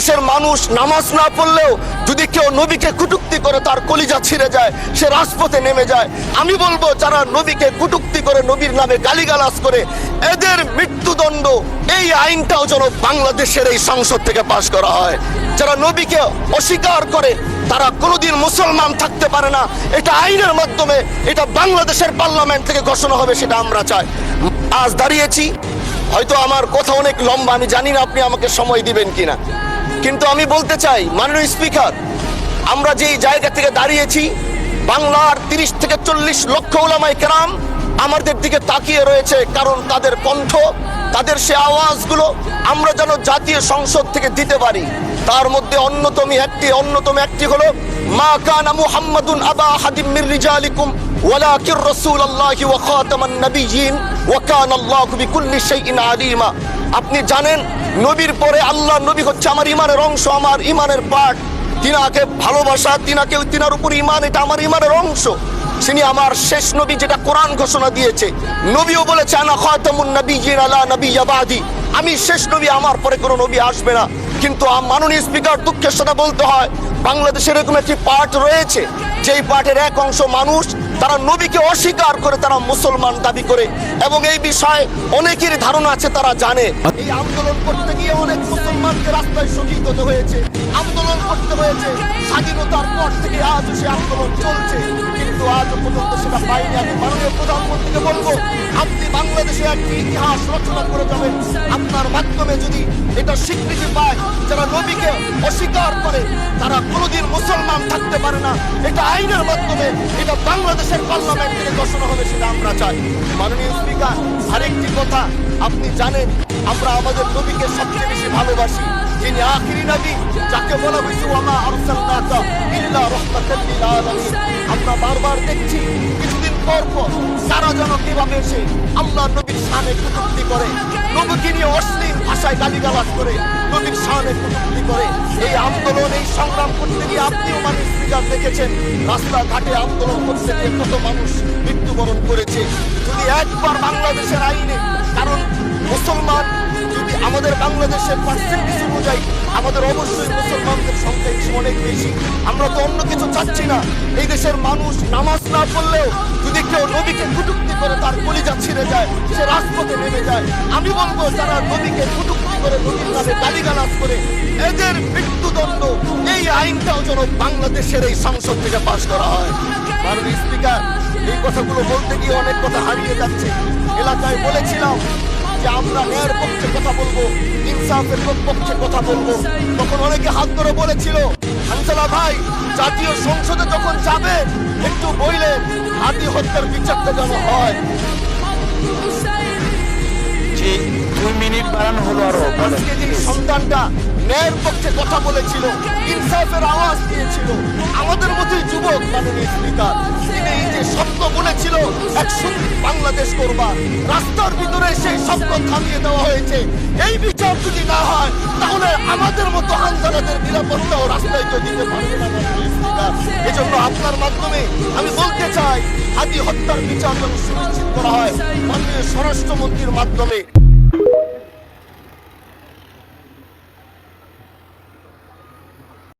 দেশের মানুষ নামাজ না পড়লেও যদি কেউ নবীকে কটূক্তি করে তার কলিজা ছিঁড়ে যায়, সে রাজপথে নেমে যায়। আমি বলবো যারা নবীকে কটূক্তি করে, নবীর নামে গালিগালাজ করে, এদের মৃত্যুদণ্ড এই আইনটাও যেন বাংলাদেশের এই সংসদ থেকে পাশ করা হয়। যারা নবীকে অস্বীকার করে তারা কোনোদিন মুসলমান থাকতে পারে না। এটা আইনের মাধ্যমে, এটা বাংলাদেশের পার্লামেন্ট থেকে ঘোষণা হবে, সেটা আমরা চাই। আজ দাঁড়িয়েছি, হয়তো আমার কথা অনেক লম্বা, আমি জানি না আপনি আমাকে সময় দিবেন কিনা, কিন্তু আমি বলতে চাই মাননীয় স্পিকার, আমরা যেই জায়গা থেকে দাঁড়িয়েছি, বাংলার 30 থেকে 40 লক্ষ উলামায়ে কেরাম আমাদের দিকে তাকিয়ে রয়েছে, কারণ তাদের কণ্ঠ, তাদের সে আওয়াজগুলো আমরা যেন জাতীয় সংসদ থেকে দিতে পারি। তার মধ্যে অন্যতম একটি হলো মা কানা মুহাম্মাদুন আবা আহাদিম মির রিজালিকুম ওয়ালাকির রাসূলুল্লাহি ওয়া খাতামান নাবিয়্যিন ওয়া কানা আল্লাহু বিকুল্লি শাইইন আলিমা। আপনি জানেন নবীর পরে আল্লাহর নবী হচ্ছে আমার ইমানের অংশ, আমার ইমানের পার্ট। তিনাকে ভালোবাসা, তিনার উপর ইমান, এটা আমার ইমানের অংশ। তিনি আমার শেষ নবী, যেটা কোরআন ঘোষণা দিয়েছে। নবীও বলেছে আনা খাতামুন নাবিয়্যিন আলা নাবিয়্যা বাদি, আমি শেষ নবী, আমার পরে কোনো নবী আসবে না। কিন্তু মাননীয় স্পিকার, দুঃখের সাথে বলতে হয় বাংলাদেশের এরকম একটি পার্ট রয়েছে, যেই পার্টের এক অংশ মানুষ তারা নবীকে অস্বীকার করে, তারা মুসলমান দাবি করে, এবং এই বিষয়ে অনেকের ধারণা আছে, তারা জানে। এই আন্দোলন করতে গিয়ে অনেক মুসলমানকে রাস্তায় শহীদ হতে হয়েছে, আন্দোলন করতে হয়েছে। স্বাধীনতার পর থেকে আজ সে আন্দোলন চলছে, কিন্তু আজও পর্যন্ত সেটা পাইনি। আমি মাননীয় প্রধানমন্ত্রীকে বলবো, আপনি বাংলাদেশে একটি ইতিহাস রচনা করে যাবেন। আপনার মাধ্যমে যদি এটা স্বীকৃতি পায়, যারা নবীকে অস্বীকার করে তারা কোনোদিন মুসলমান থাকতে পারে না, এটা আইনের মাধ্যমে, এটা বাংলাদেশের পার্লামেন্ট থেকে ঘোষণা হবে, সেটা আমরা চাই। মাননীয় স্পিকার, আরেকটি কথা, আপনি জানেন আমরা আমাদের নবীকে সবচেয়ে বেশি ভালোবাসি। যিনি আখিরি নবী, যাকে বলা হয়েছে ওয়ামা আরসালনাকা ইল্লা রাহমাতাল লিল আলামিন। আমরা বারবার দেখছি কিছুদিন পর তারা যেন কিভাবে এসে আল্লাহ নবীর শানে কটূক্তি করে, নবীকে নিয়ে অশ্লীল ভাষায় গালিগালাজ করে, নবীর শানে কটূক্তি করে। এই আন্দোলন, এই সংগ্রাম করতে গিয়ে আপনিও মানুষ স্পিকার দেখেছেন, রাস্তাঘাটে আন্দোলন করতে গিয়ে কত মানুষ মৃত্যুবরণ করেছে। যদি একবার বাংলাদেশের আইনে, কারণ মুসলমান যদি আমাদের বাংলাদেশের পার্সেন্টেজ অনুযায়ী আমাদের অবশ্যই মুসলমানদের সংখ্যা অনেক বেশি। আমরা তো অন্য কিছু চাচ্ছি না। এই দেশের মানুষ নামাজ না পড়লেও যদি কেউ নবীকে কটূক্তি করে তার কলিজা ছিঁড়ে যায়, সে রাজপথে নেমে যায়। আমি বলবো যারা নবীকে কটূক্তি করে, নবীর নামে গালিগালাজ করে, এদের মৃত্যুদণ্ড এই আইনটাও যেন বাংলাদেশের এই সংসদ থেকে পাশ করা হয়। মাননীয় স্পিকার, এই কথাগুলো বলতে গিয়ে অনেক কথা হারিয়ে যাচ্ছে। এলাকায় বলেছিলাম যে আমরা ন্যায়ের পক্ষে কথা বলবো, ইনসাফের পক্ষে কথা বলবো। তখন অনেকে হাত ধরে বলেছিল, হানসালা ভাই, জাতীয় সংসদে যখন যাবে একটু বইলে হাতি হত্যার বিচারটা যেন হয়। 2 মিনিট বাড়ানো হলো আরো। আজকে যে সন্তানটা ন্যায়ের পক্ষে কথা বলেছিল, ইনসাফের আওয়াজ দিয়েছিল, আমাদের মতোই যুবক, মাননীয় স্পিকার, তিনি এই যে শব্দ বলেছিল এক সুন্দর বাংলাদেশ করবা, রাস্তার ভিতরে সেই শব্দ থামিয়ে দেওয়া হয়েছে। এই বিচার যদি না হয় তাহলে আমাদের মতো আন্দোলনের নিরাপত্তাও রাস্তায় তো দিতে পারবে না, মাননীয় স্পিকার। এজন্য আপনার মাধ্যমে আমি বলতে চাই, হাতি হত্যার বিচার যেন সুনিশ্চিত করা হয় মাননীয় স্বরাষ্ট্রমন্ত্রীর মাধ্যমে।